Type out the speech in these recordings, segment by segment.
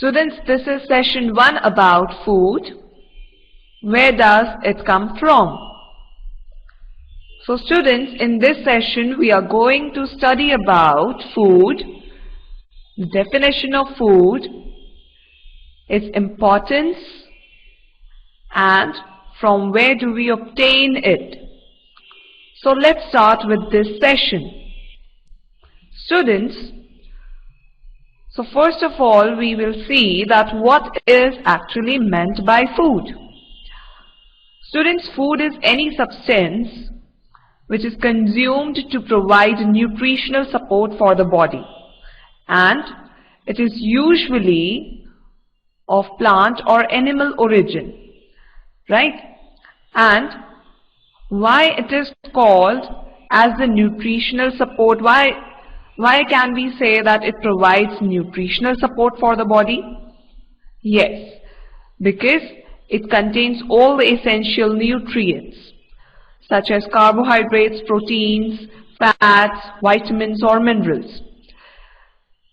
Students, this is session 1 about food. Where does it come from? So students, in this session we are going to study about food, the definition of food, its importance, and from where do we obtain it. So let's start with this session. Students, so first of all we will see that what is actually meant by food. Students, food is any substance which is consumed to provide nutritional support for the body, and it is usually of plant or animal origin, right? And why it is called as the nutritional support? Why can we say that it provides nutritional support for the body? Yes, because it contains all the essential nutrients such as carbohydrates, proteins, fats, vitamins or minerals.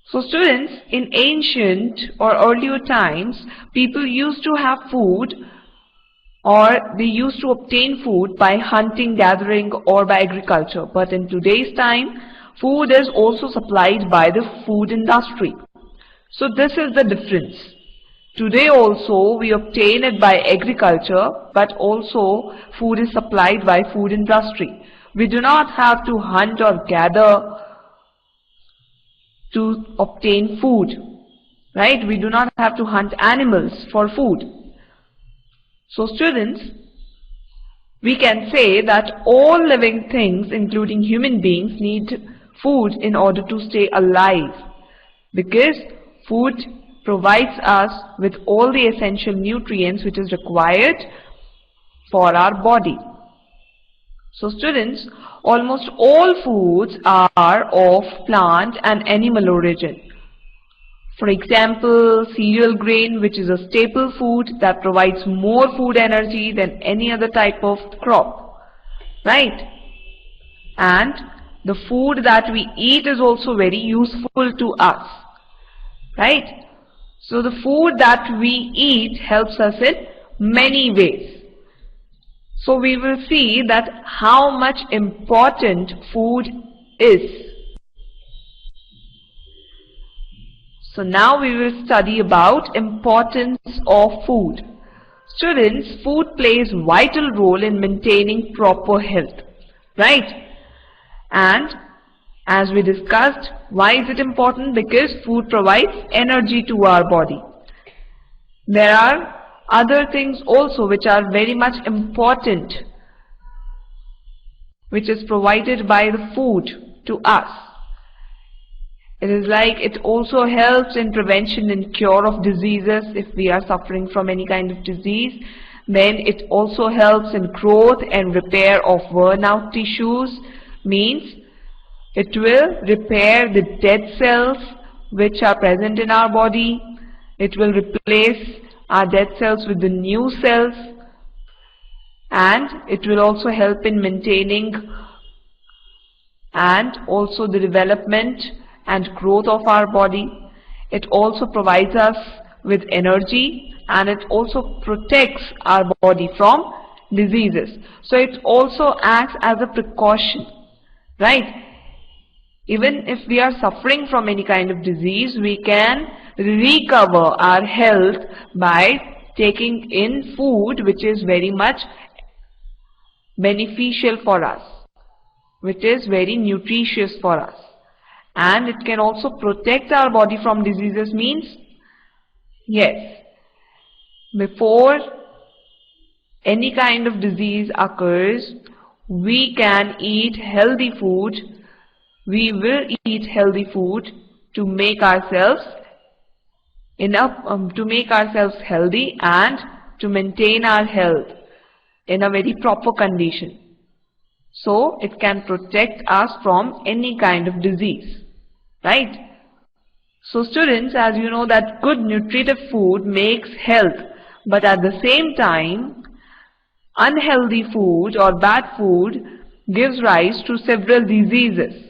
So students, in ancient or earlier times, people used to have food, or they used to obtain food by hunting, gathering or by agriculture. But in today's time, food is also supplied by the food industry. So this is the difference. Today also we obtain it by agriculture, but also food is supplied by food industry. We do not have to hunt or gather to obtain food, right? We do not have to hunt animals for food. So students, we can say that all living things, including human beings, need food in order to stay alive, because food provides us with all the essential nutrients which is required for our body. So students, almost all foods are of plant and animal origin. For example, cereal grain, which is a staple food that provides more food energy than any other type of crop, right? And the food that we eat is also very useful to us, right? So the food that we eat helps us in many ways. So we will see that how much important food is. So now we will study about importance of food. Students, food plays vital role in maintaining proper health, right? And as we discussed, why is it important? Because food provides energy to our body. There are other things also which are very much important, which is provided by the food to us. It is like it also helps in prevention and cure of diseases. If we are suffering from any kind of disease, then it also helps in growth and repair of worn out tissues. Means it will repair the dead cells which are present in our body. It will replace our dead cells with the new cells, and it will also help in maintaining and also the development and growth of our body. It also provides us with energy, and it also protects our body from diseases. So it also acts as a precaution, right? Even if we are suffering from any kind of disease, we can recover our health by taking in food which is very much beneficial for us, which is very nutritious for us. And it can also protect our body from diseases. Means, yes, before any kind of disease occurs, we can eat healthy food. We will eat healthy food to make ourselves healthy and to maintain our health in a very proper condition. So it can protect us from any kind of disease, right? So students, as you know that good nutritive food makes health, but at the same time unhealthy food or bad food gives rise to several diseases.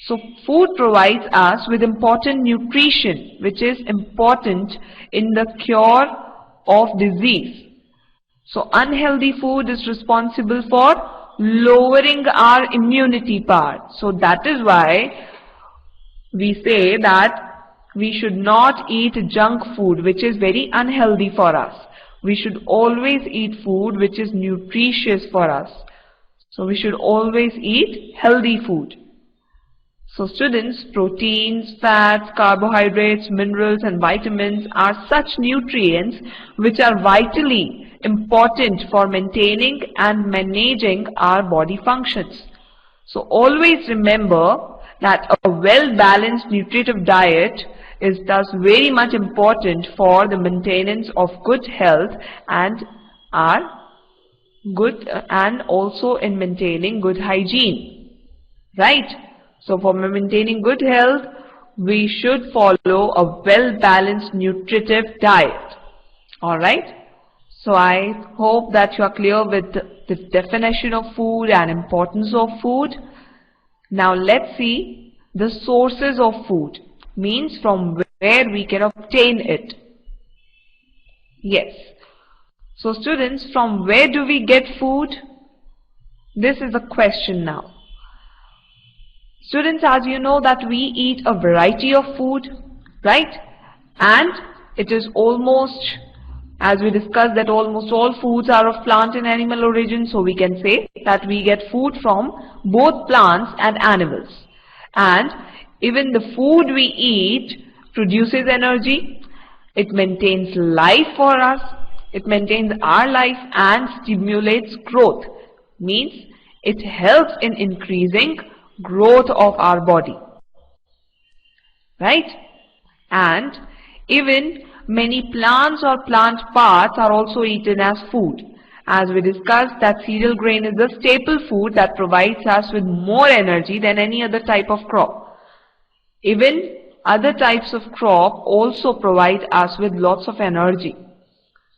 So food provides us with important nutrition, which is important in the cure of disease. So unhealthy food is responsible for lowering our immunity power. So that is why we say that we should not eat junk food, which is very unhealthy for us. We should always eat food which is nutritious for us. So we should always eat healthy food. So students, proteins, fats, carbohydrates, minerals and vitamins are such nutrients which are vitally important for maintaining and managing our body functions. So always remember that a well-balanced nutritive diet is thus very much important for the maintenance of good health and also in maintaining good hygiene. Right? So for maintaining good health, we should follow a well-balanced nutritive diet. Alright? So I hope that you are clear with the definition of food and importance of food. Now let's see the sources of food, means from where we can obtain it. Yes. So students, from where do we get food? This is the question now. Students, as you know that we eat a variety of food, right? And it is almost, as we discussed, that almost all foods are of plant and animal origin. So we can say that we get food from both plants and animals. And even the food we eat produces energy. It maintains life for us. It maintains our life and stimulates growth. Means it helps in increasing growth of our body. Right? And even many plants or plant parts are also eaten as food. As we discussed, that cereal grain is a staple food that provides us with more energy than any other type of crop. Even other types of crop also provide us with lots of energy.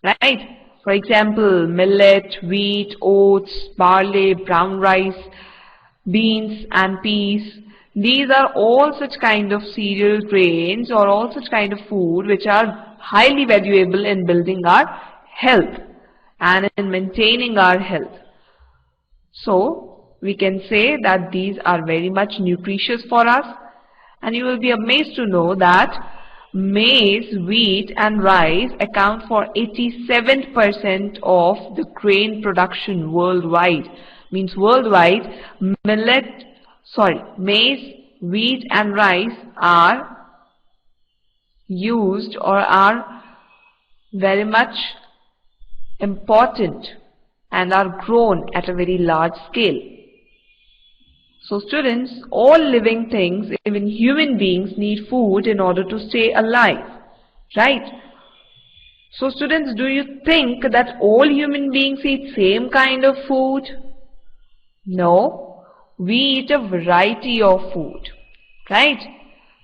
Right? For example, millet, wheat, oats, barley, brown rice, beans and peas. These are all such kind of cereal grains or all such kind of food which are highly valuable in building our health and in maintaining our health. So we can say that these are very much nutritious for us, and you will be amazed to know that maize, wheat and rice account for 87% of the grain production worldwide. Means worldwide, maize, wheat and rice are used or are very much important and are grown at a very large scale. So students, all living things, even human beings, need food in order to stay alive. Right? So students, do you think that all human beings eat same kind of food? No, we eat a variety of food, right?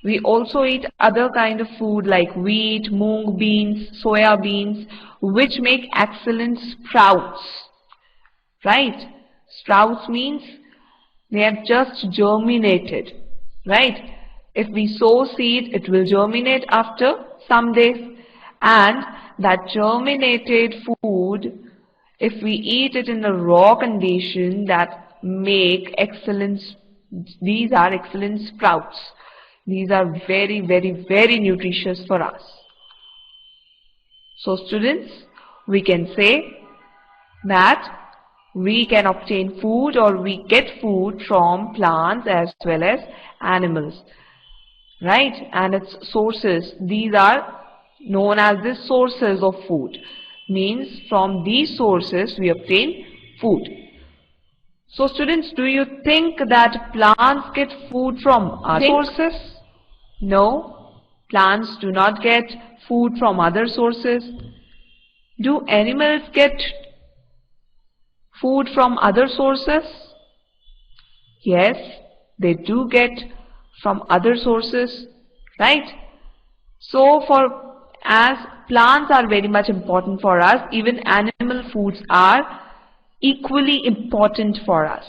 We also eat other kind of food like wheat, mung beans, soya beans, which make excellent sprouts, right? Sprouts means they have just germinated, right? If we sow seed, it will germinate after some days, and that germinated food, if we eat it in the raw condition, that make excellent, these are excellent sprouts. These are very, very, very nutritious for us. So students, we can say that we can obtain food or we get food from plants as well as animals. Right? And its sources, these are known as the sources of food. Means from these sources we obtain food. So students, do you think that plants get food from other sources? No, plants do not get food from other sources. Do animals get food from other sources? Yes, they do get from other sources, right? So as plants are very much important for us, even animal foods are equally important for us.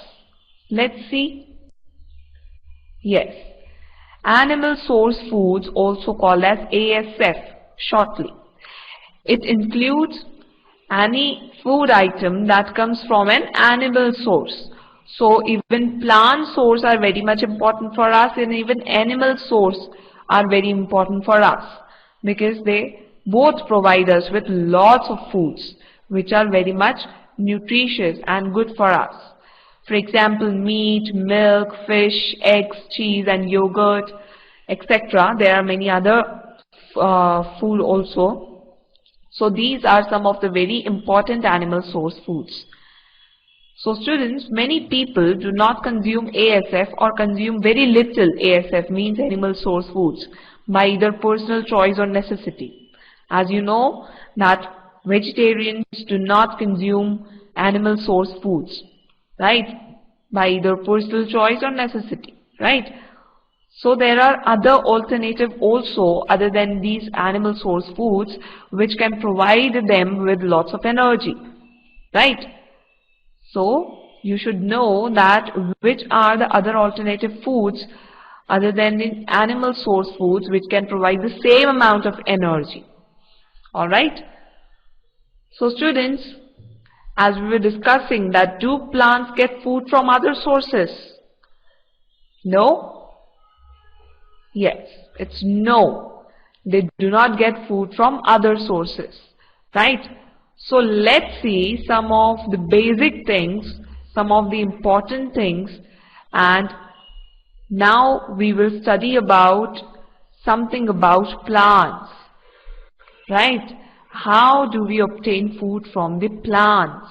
Let's see. Yes. Animal source foods, also called as ASF shortly. It includes any food item that comes from an animal source. So even plant source are very much important for us, and even animal source are very important for us, because they both provide us with lots of foods which are very much nutritious and good for us. For example, meat, milk, fish, eggs, cheese and yogurt, etc. There are many other food also. So these are some of the very important animal source foods. So students, many people do not consume ASF or consume very little ASF, means animal source foods, by either personal choice or necessity. As you know that vegetarians do not consume animal source foods, right, by either personal choice or necessity, right? So there are other alternative also other than these animal source foods which can provide them with lots of energy, right? So you should know that which are the other alternative foods other than the animal source foods which can provide the same amount of energy. Alright? So students, as we were discussing, that do plants get food from other sources? No? Yes, it's no. They do not get food from other sources. Right? So let's see some of the basic things, some of the important things, and now we will study about something about plants. Right? How do we obtain food from the plants?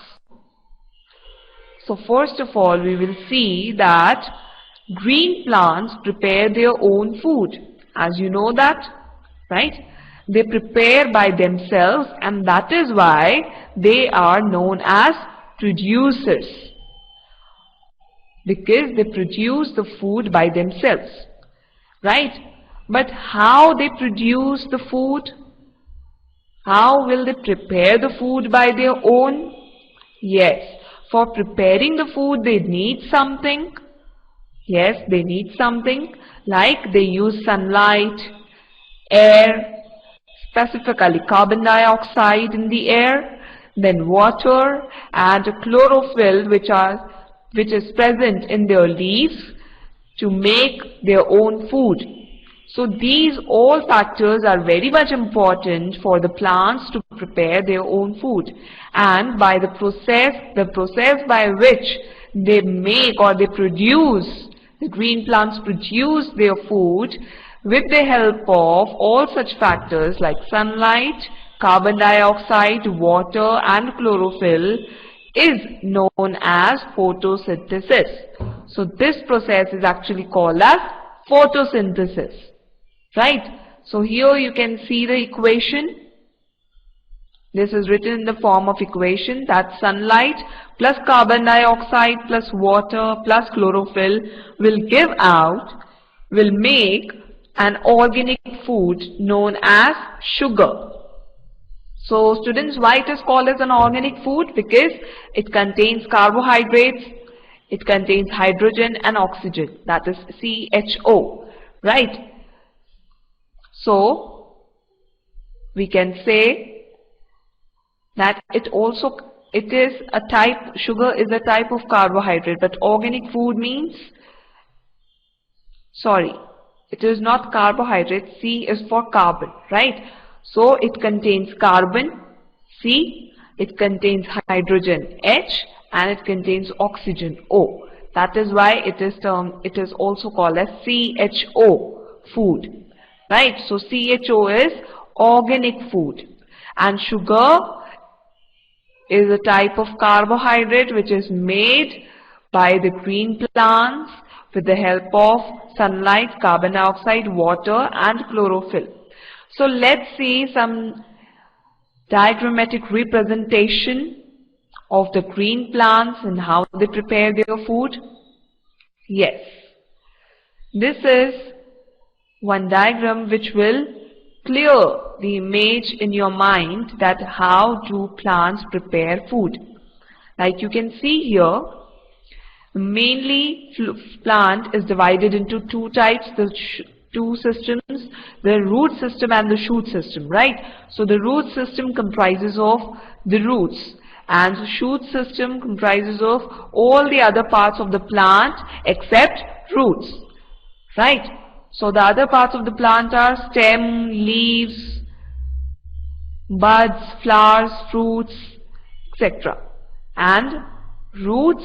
So first of all, we will see that green plants prepare their own food. As you know that, right? They prepare by themselves, and that is why they are known as producers. Because they produce the food by themselves, right? But how they produce the food? How will they prepare the food by their own? Yes, for preparing the food they need something. Yes, they need something, like they use sunlight, air, specifically carbon dioxide in the air, then water and chlorophyll which is present in their leaves to make their own food. So these all factors are very much important for the plants to prepare their own food, and by the process by which they make or they produce, the green plants produce their food with the help of all such factors like sunlight, carbon dioxide, water and chlorophyll, is known as photosynthesis. So this process is actually called as photosynthesis. Right? So here you can see the equation. This is written in the form of equation, that sunlight plus carbon dioxide plus water plus chlorophyll will make an organic food known as sugar. So students, why it is called as an organic food? Because it contains carbohydrates, it contains hydrogen and oxygen, that is CHO, right? So we can say that sugar is a type of carbohydrate, but organic food means, sorry, it is not carbohydrate. C is for carbon, right? So it contains carbon, C, it contains hydrogen, H, and it contains oxygen, O. That is why it is also called as CHO food. Right? So CHO is organic food, and sugar is a type of carbohydrate which is made by the green plants with the help of sunlight, carbon dioxide, water and chlorophyll. So let's see some diagrammatic representation of the green plants and how they prepare their food. Yes, this is one diagram which will clear the image in your mind that how do plants prepare food. Like you can see here, Mainly plant is divided into two types, two systems, the root system and the shoot system, right? So the root system comprises of the roots, and the shoot system comprises of all the other parts of the plant except roots, right? So the other parts of the plant are stem, leaves, buds, flowers, fruits, etc. And roots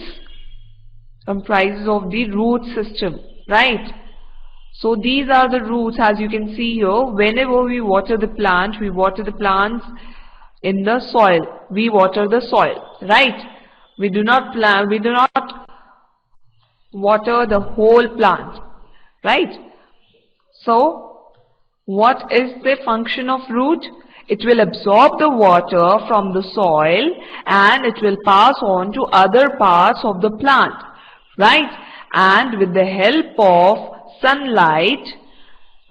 comprises of the root system, right? So these are the roots, as you can see here. Whenever we water the plant, we water the plants in the soil. We water the soil, right? We do not water the whole plant, right? So what is the function of root? It will absorb the water from the soil and it will pass on to other parts of the plant, right? And with the help of sunlight,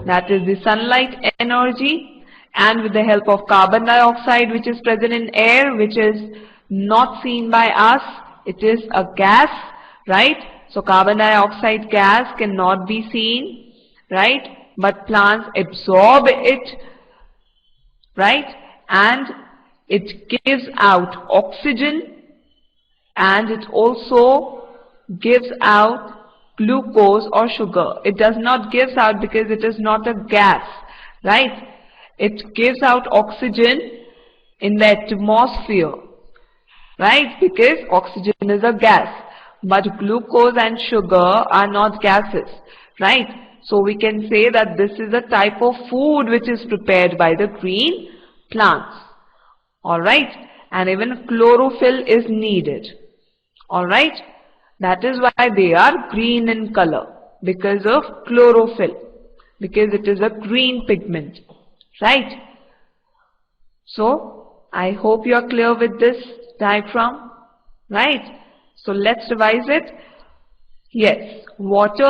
that is the sunlight energy, and with the help of carbon dioxide which is present in air, which is not seen by us, it is a gas, right? So carbon dioxide gas cannot be seen, right? But plants absorb it, right? And it gives out oxygen, and it also gives out glucose or sugar. It does not give out because it is not a gas, right? It gives out oxygen in the atmosphere, right? Because oxygen is a gas, but glucose and sugar are not gases, right? So we can say that this is a type of food which is prepared by the green plants, alright? And even chlorophyll is needed, alright? That is why they are green in color, because of chlorophyll, because it is a green pigment, right? So I hope you are clear with this diagram, right? So let's revise it. Yes, roots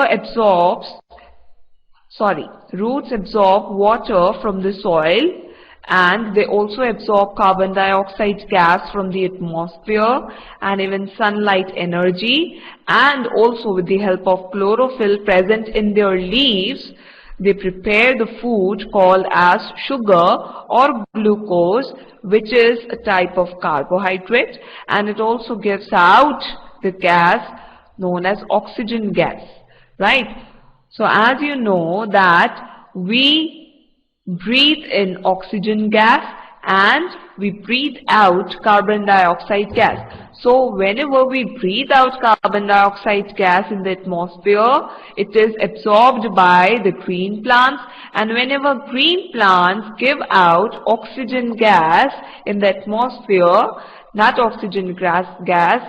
absorb water from the soil, and they also absorb carbon dioxide gas from the atmosphere and even sunlight energy, and also with the help of chlorophyll present in their leaves, they prepare the food called as sugar or glucose, which is a type of carbohydrate, and it also gives out the gas known as oxygen gas, right? So as you know that we breathe in oxygen gas and we breathe out carbon dioxide gas. So whenever we breathe out carbon dioxide gas in the atmosphere, it is absorbed by the green plants, and whenever green plants give out oxygen gas in the atmosphere, that oxygen gas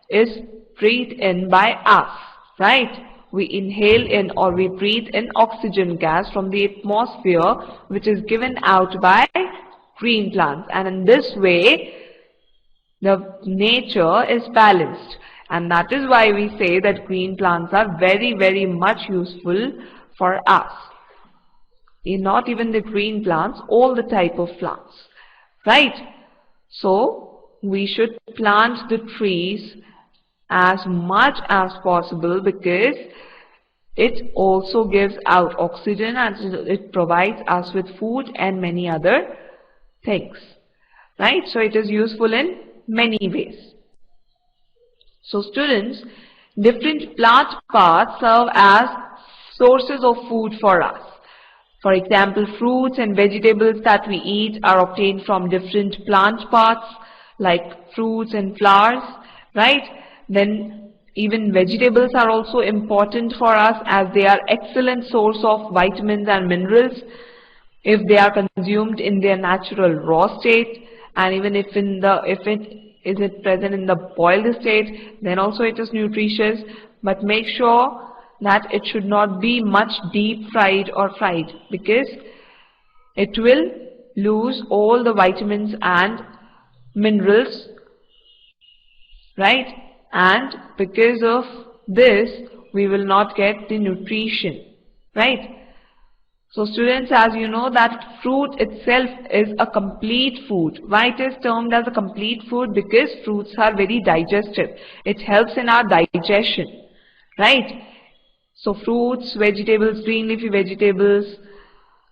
is breathed in by us, right? We inhale in or we breathe in oxygen gas from the atmosphere, which is given out by green plants, and in this way the nature is balanced, and that is why we say that green plants are very much useful for us. Not even the green plants, all the type of plants, right? So we should plant the trees as much as possible, because it also gives out oxygen and it provides us with food and many other things, right? So it is useful in many ways. So students, different plant parts serve as sources of food for us. For example, fruits and vegetables that we eat are obtained from different plant parts like fruits and flowers, right? Then even vegetables are also important for us, as they are excellent source of vitamins and minerals if they are consumed in their natural raw state, and even if it is present in the boiled state, then also it is nutritious. But make sure that it should not be much deep fried or fried, because it will lose all the vitamins and minerals, right? And because of this we will not get the nutrition, right? So students, as you know that fruit itself is a complete food. Why it is termed as a complete food? Because fruits are very digestive. It helps in our digestion, right? So fruits, vegetables, green leafy vegetables,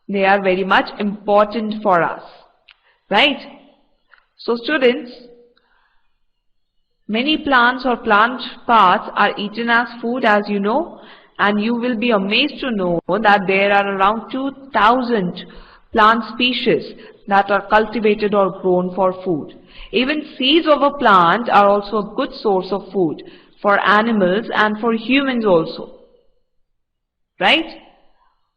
they are very much important for us, right? So students, many plants or plant parts are eaten as food, as you know, and you will be amazed to know that there are around 2000 plant species that are cultivated or grown for food. Even seeds of a plant are also a good source of food for animals and for humans also, right?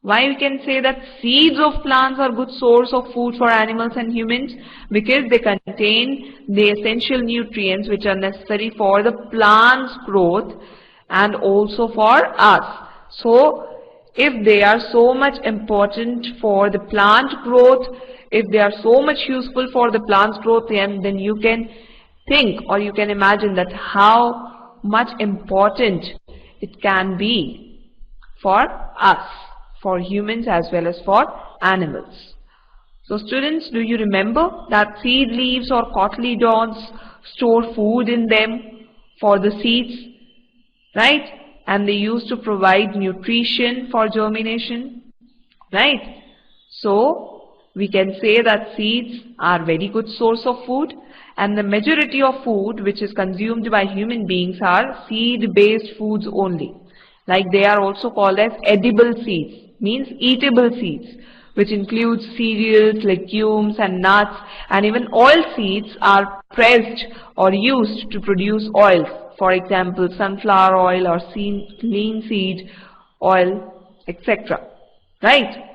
Why we can say that seeds of plants are good source of food for animals and humans? Because they contain the essential nutrients which are necessary for the plant's growth and also for us. So, if they are so much important for the plant growth, if they are so much useful for the plant's growth, then you can think or you can imagine that how much important it can be for us, for humans as well as for animals. So students, do you remember that seed leaves or cotyledons store food in them for the seeds, right? And they used to provide nutrition for germination, right? So we can say that seeds are very good source of food, and the majority of food which is consumed by human beings are seed-based foods only. Like they are also called as edible seeds, means eatable seeds, which includes cereals, legumes and nuts, and even oil seeds are pressed or used to produce oils. For example, sunflower oil or linseed oil, etc. Right?